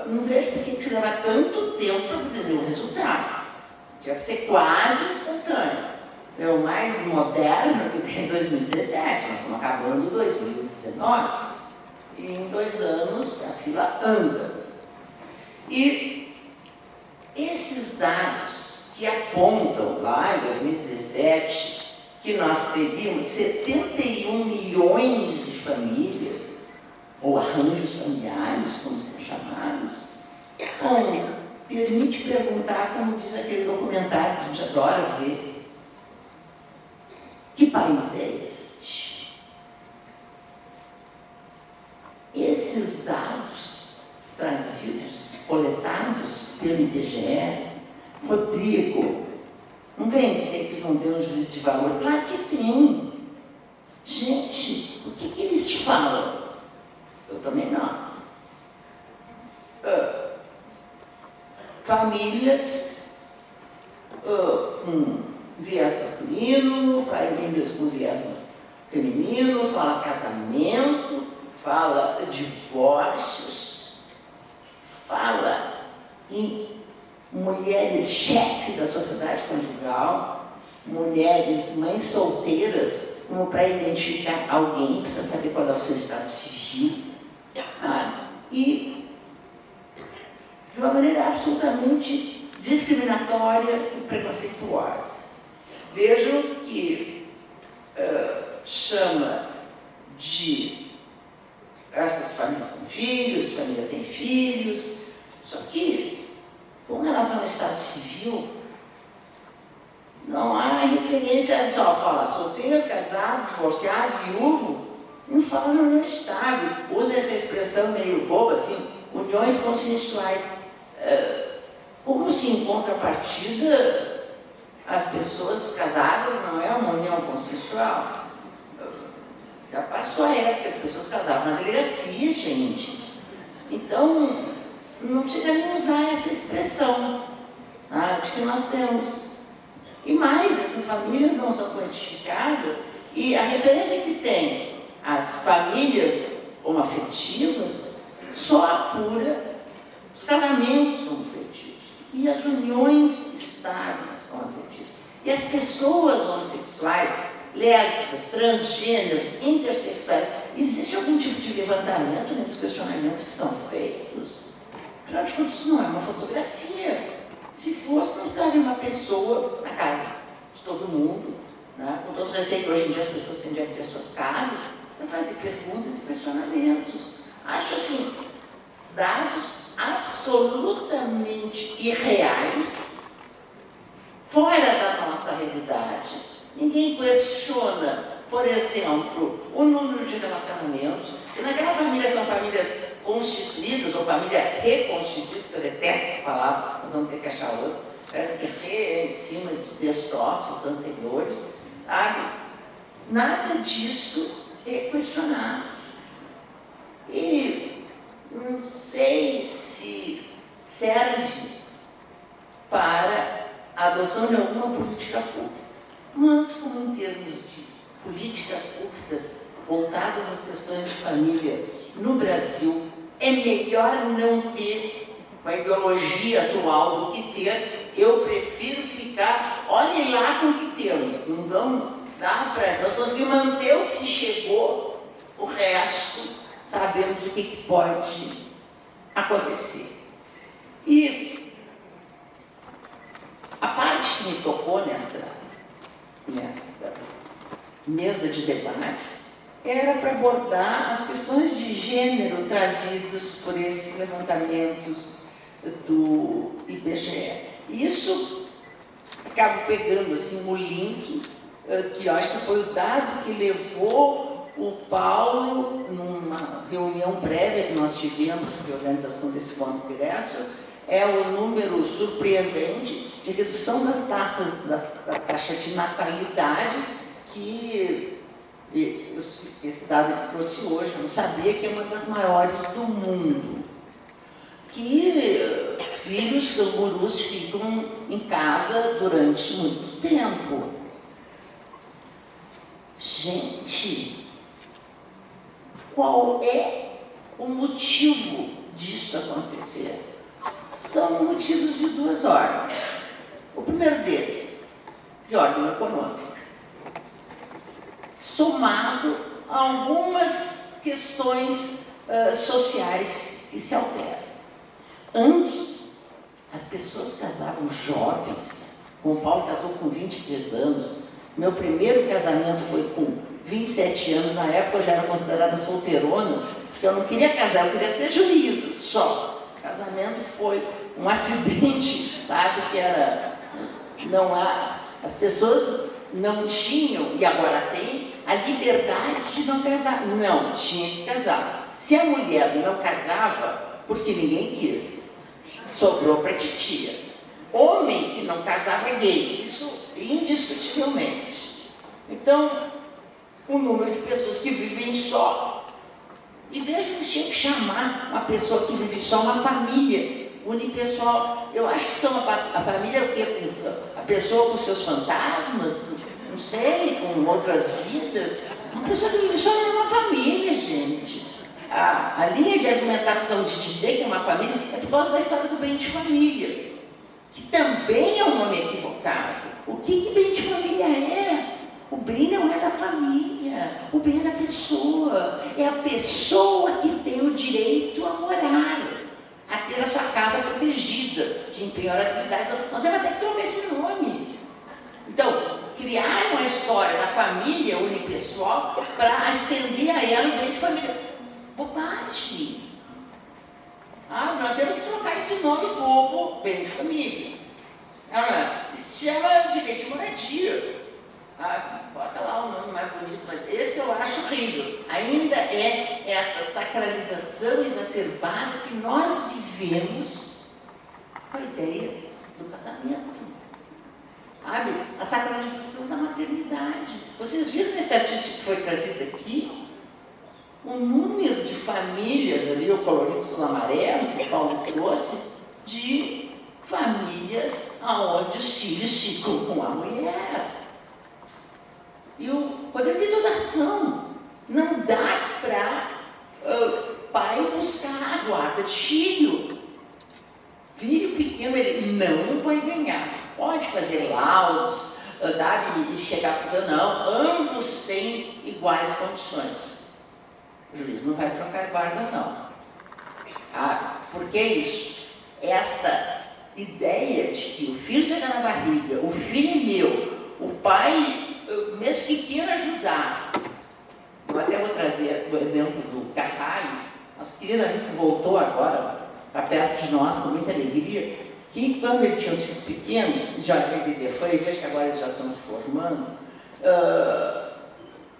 não vejo por que leva tanto tempo para dizer o resultado. Tinha que ser quase instantâneo. É o mais moderno que tem em 2017, nós estamos acabando 2019, e em 2 anos a fila anda. E esses dados que apontam lá em 2017 que nós teríamos 71 milhões de famílias, ou arranjos familiares, como são chamados, bom, permite perguntar, como diz aquele documentário que a gente adora ver, que país é este? Esses dados trazidos, coletados pelo IBGE, Rodrigo, não vem dizer que eles não têm um juízo de valor? Claro que tem. Gente, o que eles falam? Eu também não. Famílias com viés masculino, famílias com viés feminino, fala casamento, fala divórcios, fala em mulheres chefe da sociedade conjugal, mulheres mães solteiras, como para identificar alguém, precisa saber qual é o seu estado civil, e de uma maneira absolutamente discriminatória e preconceituosa. Vejam que chama de essas famílias com filhos, famílias sem filhos, só que, com relação ao estado civil, não há referência, só fala solteiro, casado, divorciado, viúvo, não fala no união estável, usa essa expressão meio boba, assim, uniões consensuais. Como se em contrapartida as pessoas casadas não é uma união consensual? Já passou a época que as pessoas casavam na delegacia, gente. Então, não chega nem a usar essa expressão de que nós temos. E mais, essas famílias não são quantificadas, e a referência que tem as famílias homoafetivas só apura os casamentos homoafetivos e as uniões estáveis homoafetivas. E as pessoas homossexuais, lésbicas, transgêneros, intersexuais, existe algum tipo de levantamento nesses questionamentos que são feitos? Afinal de contas, isso não é uma fotografia. Se fosse, não precisaria uma pessoa na casa de todo mundo, né? Com todos os receios que hoje em dia as pessoas têm diante das suas casas, para fazer perguntas e questionamentos. Acho assim, dados absolutamente irreais, fora da nossa realidade. Ninguém questiona, por exemplo, o número de relacionamentos. Se naquela família são famílias constituídas ou família reconstituídas, que eu detesto essa palavra, nós vamos ter que achar outra, parece que re é em cima de sócios anteriores, sabe? Nada disso é questionado. E não sei se serve para a adoção de alguma política pública, mas como em termos de políticas públicas voltadas às questões de família no Brasil, é melhor não ter uma ideologia atual do que ter. Eu prefiro ficar, olhem lá com o que temos, não vamos dar para nós conseguimos manter o que se chegou, o resto sabemos o que pode acontecer. E a parte que me tocou nessa mesa de debates era para abordar as questões de gênero trazidas por esses levantamentos do IBGE. Isso acabo pegando assim, o link, que eu acho que foi o dado que levou o Paulo, numa reunião prévia que nós tivemos de organização desse congresso, é o número surpreendente de redução das taxas, da taxa de natalidade, que esse dado que trouxe hoje, eu não sabia, que é uma das maiores do mundo. Que filhos cangurus ficam em casa durante muito tempo. Gente, qual é o motivo disso acontecer? São motivos de duas ordens. O primeiro deles, de ordem econômica, somado a algumas questões sociais que se alteram. Antes, as pessoas casavam jovens. O Paulo casou com 23 anos. Meu primeiro casamento foi com 27 anos. Na época eu já era considerada solteirona, porque eu não queria casar, eu queria ser juíza só. O casamento foi um acidente, sabe? Que era... as pessoas não tinham, e agora tem, a liberdade de não casar. Não, tinha que casar. Se a mulher não casava, porque ninguém quis, sobrou para a titia. Homem que não casava é gay, isso indiscutivelmente. Então, o número de pessoas que vivem só, e vejo que tinha que chamar uma pessoa que vive só uma família unipessoal. Eu acho que são a família, o quê? A pessoa com seus fantasmas, não sei, com outras vidas. Uma pessoa que vive só numa família, gente. A linha de argumentação de dizer que é uma família é por causa da história do bem de família, que também é um nome equivocado. O que bem de família é? O bem não é da família, o bem é da pessoa. É a pessoa que tem o direito a morar, a ter a sua casa protegida, de impenhorabilidade. Nós vamos ter que trocar esse nome. Então, criaram a história da família unipessoal para estender a ela o bem de família. Bobagem. Nós temos que trocar esse nome bobo, bem de família. Isso se chama direito de moradia. Bota lá o nome mais bonito, mas esse eu acho horrível. Ainda é esta sacralização exacerbada que nós vivemos com a ideia do casamento. Sabe? A sacralização da maternidade. Vocês viram na estatística que foi trazida aqui? O número de famílias ali, o colorido tudo amarelo, que o Paulo trouxe, de famílias onde os filhos ficam com a mulher. E o Rodrigo tem toda a razão. Não dá para pai buscar a guarda de filho. Filho pequeno, ele não vai ganhar. Pode fazer laudos, sabe, e chegar para dizer, não, ambos têm iguais condições. O juiz não vai trocar a guarda, não. Por que isso? Esta ideia de que o filho chega na barriga, o filho é meu, o pai, mesmo que queira ajudar. Eu até vou trazer o exemplo do Carralho, nosso querido amigo que voltou agora para perto de nós com muita alegria, que quando ele tinha os filhos pequenos, já ele foi, veja que agora eles já estão se formando,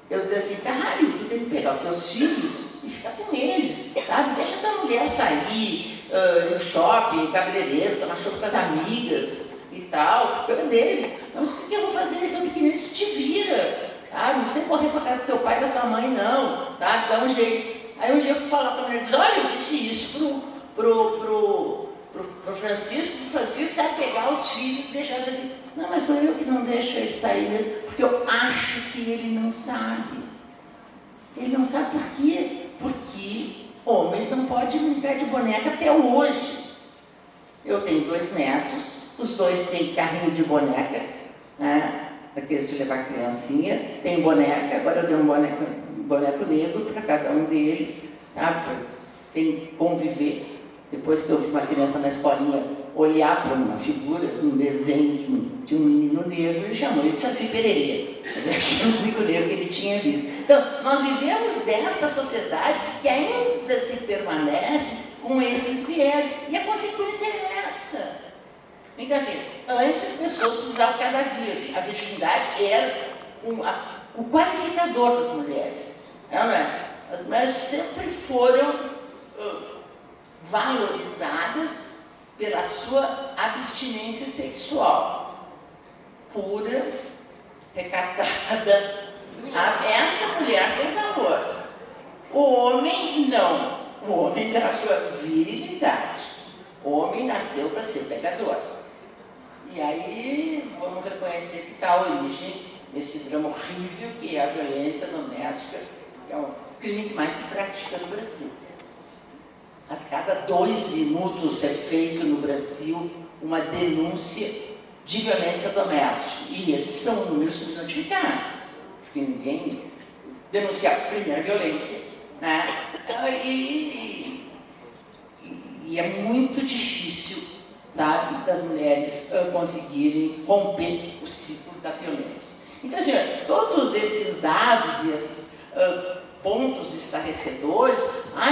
eu dizia assim, Carralho, tu tem que pegar os teus filhos e ficar com eles, sabe? Deixa a tua mulher sair no shopping, cabeleireiro, tomar chopp com as amigas e tal, fica deles. Mas o que eu vou fazer? Eles são pequeninos, te vira, sabe? Não precisa correr para casa do teu pai e da tua mãe, não, sabe? Dá um jeito. Aí um dia eu fui falar para ele, olha, eu disse isso pro Francisco, o Francisco sabe pegar os filhos e deixar assim, não, mas sou eu que não deixo ele sair mesmo, porque eu acho que ele não sabe. Ele não sabe por quê? Porque homens não podem brincar de boneca até hoje. Eu tenho 2 netos, os 2 têm carrinho de boneca, né? Daqueles de levar criancinha, tem boneca, agora eu dei um boneco negro para cada um deles, tá? Tem que conviver. Depois que eu vi uma criança na escolinha olhar para uma figura, um desenho de um menino negro, ele chamou ele de Saci Pererê. Mas acho que era o único negro que ele tinha visto. Então, nós vivemos desta sociedade que ainda se permanece com esses viés. E a consequência é esta. Então, assim, antes as pessoas precisavam casar virgem. A virgindade era o qualificador das mulheres. Não é? As mulheres sempre foram valorizadas pela sua abstinência sexual. Pura, recatada. Esta mulher tem valor. O homem não. O homem pela sua virilidade. O homem nasceu para ser pecador. E aí vamos reconhecer que está a origem desse drama horrível que é a violência doméstica, que é o crime que mais se pratica no Brasil. A cada 2 minutos é feito no Brasil uma denúncia de violência doméstica. E esses são números subnotificados, porque ninguém denuncia a primeira violência, né? E é muito difícil, sabe, das mulheres conseguirem romper o ciclo da violência. Então, assim, todos esses dados e esses pontos estarrecedores,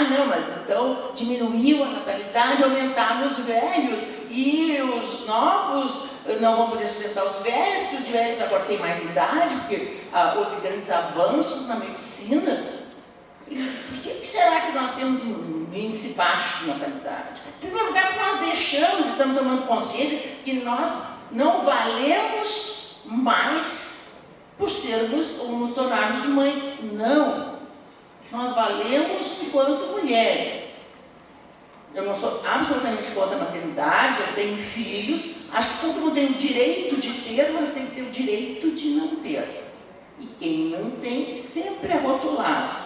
não, mas então diminuiu a natalidade, aumentaram os velhos, e os novos não vão poder sustentar os velhos, porque os velhos agora têm mais idade, porque houve grandes avanços na medicina. E por que será que nós temos um índice baixo de natalidade? Em primeiro lugar, porque nós deixamos e estamos tomando consciência que nós não valemos mais por sermos ou nos tornarmos mães. Não. Nós valemos enquanto mulheres. Eu não sou absolutamente contra a maternidade, eu tenho filhos, acho que todo mundo tem o direito de ter, mas tem que ter o direito de não ter. E quem não tem, sempre é rotulado.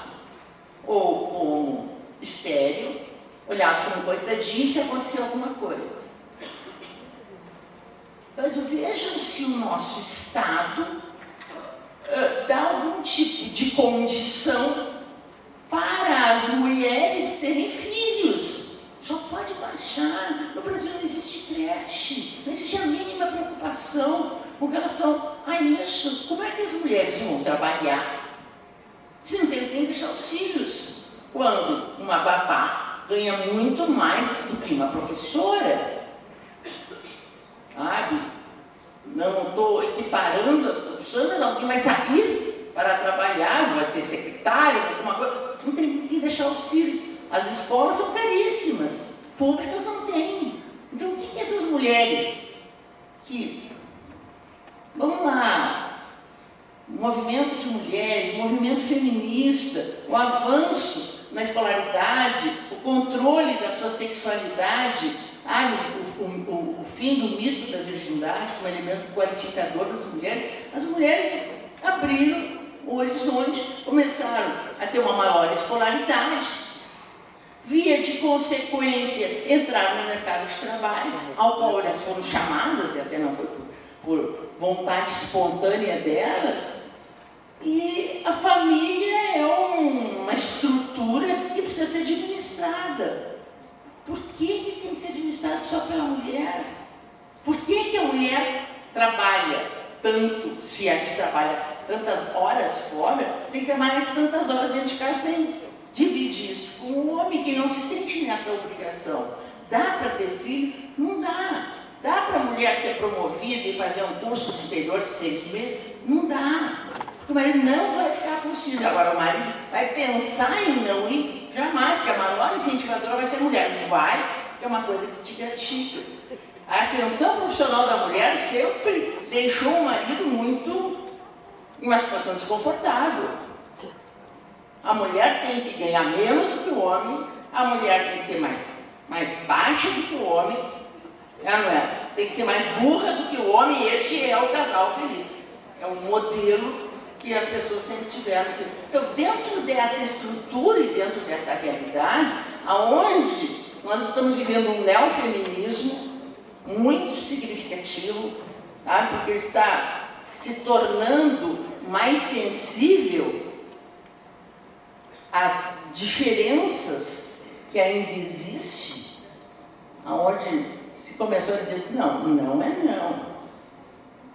Ou como estéril, olhado como coitadinho se acontecer alguma coisa. Mas vejam se o nosso Estado dá algum tipo de condição para as mulheres terem filhos. Só pode baixar. No Brasil não existe creche, não existe a mínima preocupação com relação a isso. Como é que as mulheres vão trabalhar se não tem quem deixar os filhos? Quando uma babá ganha muito mais do que uma professora. Sabe? Não estou equiparando as professoras, mas alguém vai sair para trabalhar, vai ser secretário, alguma coisa. Não tem quem deixar os filhos. As escolas são caríssimas, públicas não têm. Então, o que essas mulheres que, vamos lá, o movimento de mulheres, o movimento feminista, o avanço na escolaridade, o controle da sua sexualidade, o fim do mito da virgindade como elemento qualificador das mulheres, as mulheres abriram o horizonte, começaram a ter uma maior escolaridade, via de consequência, entraram no mercado de trabalho, ao qual elas foram chamadas, e até não foi por vontade espontânea delas, e a família é uma estrutura que precisa ser administrada. Por que tem que ser administrada só pela mulher? Por que a mulher trabalha tanto, se é que trabalha tantas horas fora, tem que trabalhar tantas horas dentro de casa sem dividir isso com o homem que não se sente nessa obrigação? Dá para ter filho? Não dá. Dá para a mulher ser promovida e fazer um curso de exterior de 6 meses? Não dá. Porque o marido não vai ficar com os filhos. Agora o marido vai pensar em não ir? Jamais, porque a maior incentivadora vai ser a mulher. Vai, que é uma coisa que te gratifica. A ascensão profissional da mulher sempre deixou o marido em uma situação desconfortável. A mulher tem que ganhar menos do que o homem, a mulher tem que ser mais baixa do que o homem, não é? Tem que ser mais burra do que o homem, e este é o casal feliz. É um modelo que as pessoas sempre tiveram. Então, dentro dessa estrutura e dentro dessa realidade, aonde nós estamos vivendo um neofeminismo muito significativo, sabe? Porque ele está se tornando mais sensível às diferenças que ainda existem, aonde se começou a dizer assim, não é não.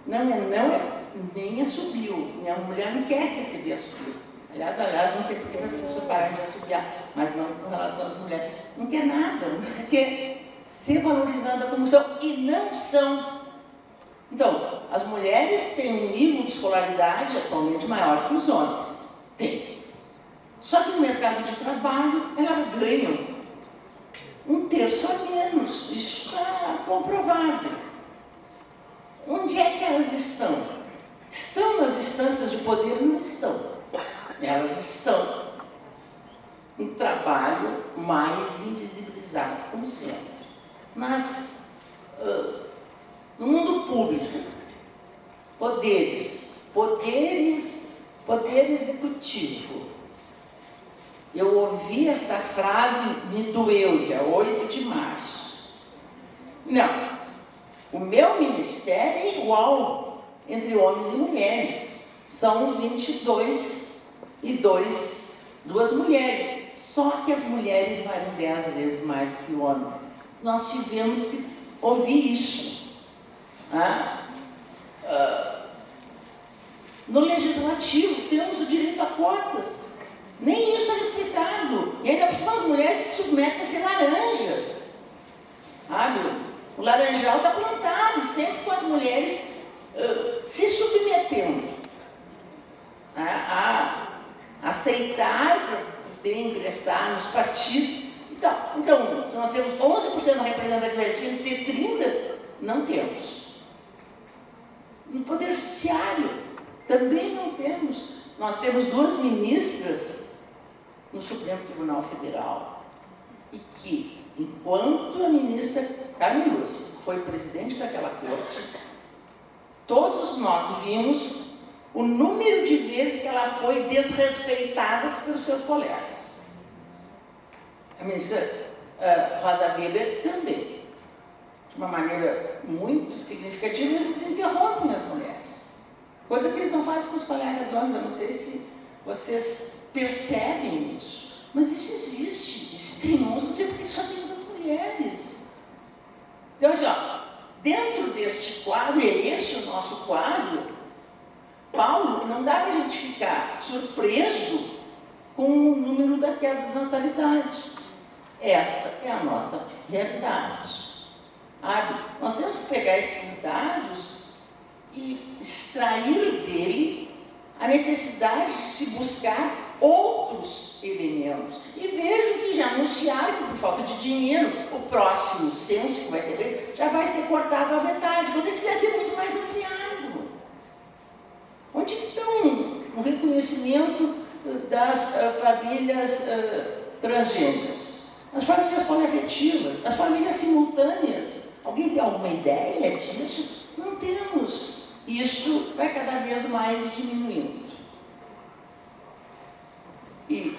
Não é não, nem assobio. A mulher não quer receber assobio. Aliás, não sei por que as pessoas param de assobiar, mas não com relação às mulheres. Não quer nada, não quer ser valorizada como são, e não são. Então, as mulheres têm um nível de escolaridade atualmente maior que os homens. Tem. Só que no mercado de trabalho, elas ganham 1/3 a menos. Isso está comprovado. Onde é que elas estão? Estão nas instâncias de poder? Não estão. Elas estão em trabalho mais invisibilizado, como sempre. Mas, no mundo público, poder executivo. Eu ouvi esta frase, me doeu, dia 8 de março. Não, o meu ministério é igual entre homens e mulheres. São 22 e duas mulheres. Só que as mulheres valem 10 vezes mais que o homem. Nós tivemos que ouvir isso. No legislativo temos o direito a cotas. Nem isso é respeitado. E ainda por cima as mulheres se submetem a ser laranjas. Sabe? O laranjal está plantado, sempre com as mulheres se submetendo a aceitar para poder ingressar nos partidos. Então, nós temos 11% da representatividade, tinha que ter 30%, não temos. No Poder Judiciário, também não temos. Nós temos 2 ministras no Supremo Tribunal Federal, e que, enquanto a ministra Carmen Lúcia foi presidente daquela corte, todos nós vimos o número de vezes que ela foi desrespeitada pelos seus colegas. A ministra Rosa Weber também, de uma maneira muito significativa, eles interrompem as mulheres. Coisa que eles não fazem com os colegas homens. Eu não sei se vocês percebem isso, mas isso existe. Isso tem uns, não sei porque só tem das mulheres. Então, assim, dentro deste quadro, e é esse o nosso quadro, Paulo, não dá para a gente ficar surpreso com o número da queda de natalidade. Esta é a nossa realidade. Nós temos que pegar esses dados e extrair dele a necessidade de se buscar outros elementos. E vejo que já anunciaram que, por falta de dinheiro, o próximo censo que vai ser feito já vai ser cortado à metade, quando ele devia ser muito mais ampliado. Onde estão o reconhecimento das famílias transgêneras, as famílias poliafetivas, as famílias simultâneas? Alguém tem alguma ideia disso? Não temos. Isso vai cada vez mais diminuindo. E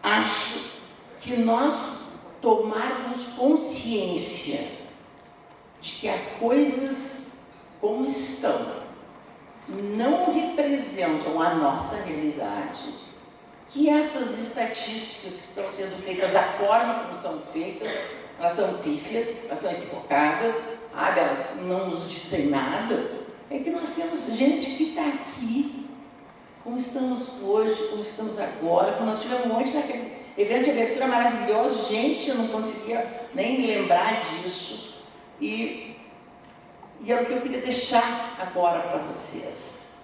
acho que nós tomarmos consciência de que as coisas como estão não representam a nossa realidade, que essas estatísticas que estão sendo feitas, da forma como são feitas, elas são pífias, elas são equivocadas, elas não nos dizem nada. É que nós temos gente que está aqui, como estamos hoje, como estamos agora, como nós tivemos um monte daquele evento de abertura maravilhoso, gente, eu não conseguia nem lembrar disso. E é o que eu queria deixar agora para vocês.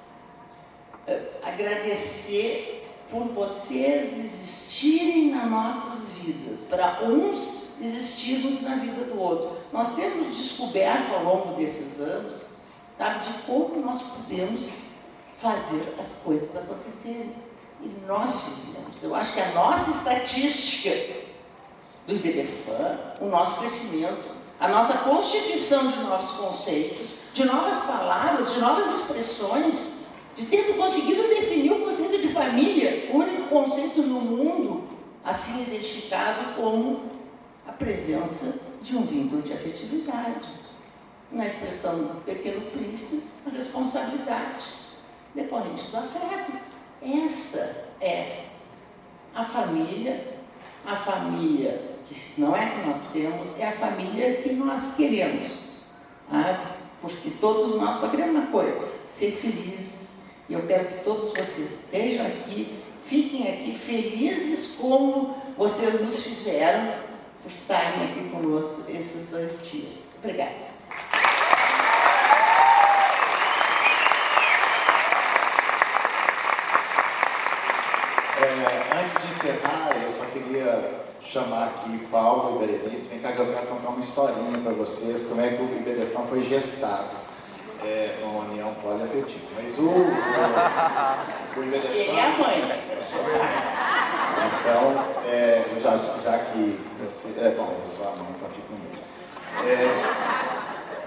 Agradecer por vocês existirem nas nossas vidas, para uns existirmos na vida do outro. Nós temos descoberto ao longo desses anos, sabe, de como nós podemos fazer as coisas acontecerem. E nós fizemos. Eu acho que a nossa estatística do IBDFAN, o nosso crescimento, a nossa constituição de novos conceitos, de novas palavras, de novas expressões, de ter conseguido definir o conceito de família, o único conceito no mundo assim identificado como a presença de um vínculo de afetividade. Na expressão do Pequeno Príncipe, a responsabilidade decorrente do afeto. Essa é a família que não é que nós temos, é a família que nós queremos, sabe? Porque todos nós só queremos uma coisa: ser felizes E eu quero que todos vocês estejam aqui, fiquem aqui felizes como vocês nos fizeram por estarem aqui conosco esses 2 dias. Obrigada. Antes de encerrar, eu só queria chamar aqui Paulo e Berenice. Vem cá que eu quero contar uma historinha para vocês, como é que o IBDFAN foi gestado com a união poliafetiva. Mas o IBDFAN... Ele é a mãe. Então, já que você... bom, eu sou a mãe, então fico comigo.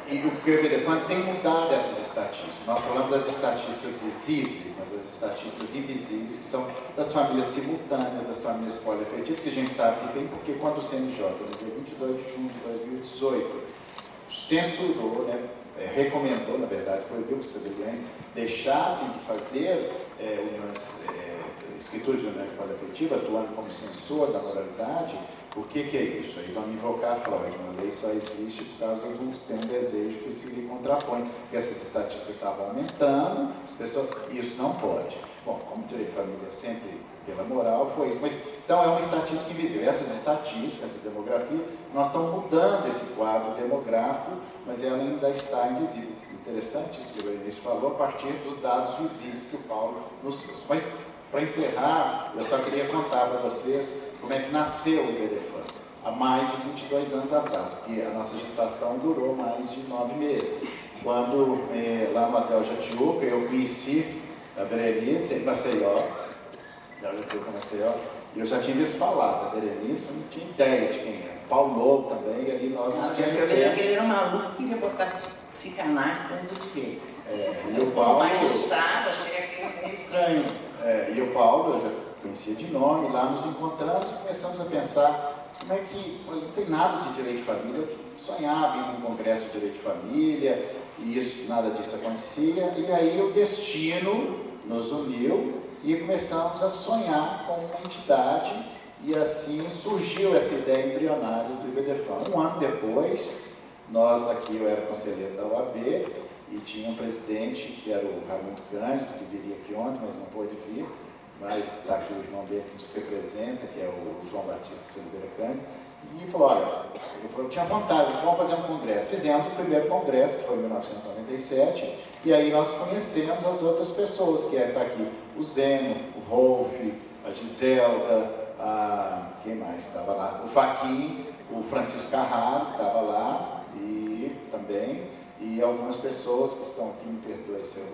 E o IBDFAN tem mudado essas estatísticas. Nós falamos das estatísticas visíveis, mas as estatísticas invisíveis, que são das famílias simultâneas, das famílias poliafetivas, que a gente sabe que tem, porque quando o CNJ, no dia 22 de junho de 2018, censurou, né, recomendou, na verdade, proibiu que os tabeliães deixassem de fazer escritura de união poliafetiva, atuando como censor da moralidade. Por que é isso? Aí vamos invocar Freud. Uma lei só existe por causa de ter um desejo que se lhe contrapõe. Porque essas estatísticas estavam aumentando, as pessoas... Isso não pode. Bom, como o direito de família é sempre pela moral, foi isso. Mas, então, é uma estatística invisível. Essas estatísticas, essa demografia, nós estamos mudando esse quadro demográfico, mas ela ainda está invisível. Interessante isso que o Berenice falou, a partir dos dados visíveis que o Paulo nos trouxe. Mas, para encerrar, eu só queria contar para vocês como é que nasceu o IBDFAN, há mais de 22 anos atrás, porque a nossa gestação durou mais de 9 meses. Quando, lá no Hotel Jatiuca, eu conheci a Berenice em Maceió, e eu já tinha visto falar da Berenice, eu não tinha ideia de quem era. Paulo Lobo também, e ali nós nos conhecemos. Eu que ele era um maluco que queria botar psicanálise dentro do direito. E o Paulo... magistrado, achei aquilo meio estranho. E o Paulo, eu já conhecia de nome, lá nos encontramos e começamos a pensar como é que, não tem nada de direito de família, eu sonhava em um congresso de direito de família, e isso, nada disso acontecia, e aí o destino nos uniu e começamos a sonhar com uma entidade, e assim surgiu essa ideia embrionária do IBDFAN. Um ano depois, nós aqui, eu era conselheiro da OAB, e tinha um presidente, que era o Raimundo Cândido, que viria aqui ontem, mas não pôde vir, mas está aqui o irmão dele que nos representa, que é o João Batista de Oliveira Cândido, e falou, olha, eu tinha vontade, vamos fazer um congresso. Fizemos o primeiro congresso, que foi em 1997, e aí nós conhecemos as outras pessoas, que está aqui o Zeno, o Rolf, a Giselda, quem mais estava lá? O Faquin, o Francisco Carraro, que estava lá, e também, e algumas pessoas que estão aqui, me perdoem se eu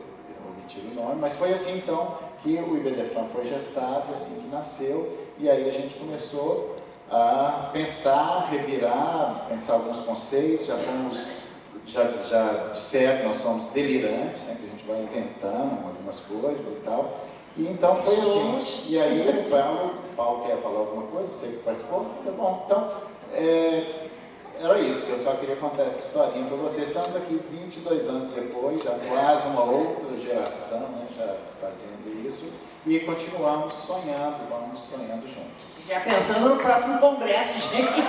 omitir o nome, mas foi assim então que o IBDFAN foi gestado, assim que nasceu, e aí a gente começou a pensar, revirar, pensar alguns conceitos, já disseram, nós somos delirantes, né, que a gente vai inventando algumas coisas e tal, e então foi assim, e aí o Paulo quer falar alguma coisa, você que participou? Tá bom, então, era isso, que eu só queria contar essa historinha para vocês. Estamos aqui 22 anos depois, já quase uma outra geração, né, já fazendo isso, e continuamos sonhando, vamos sonhando juntos. Já pensando no próximo congresso, gente.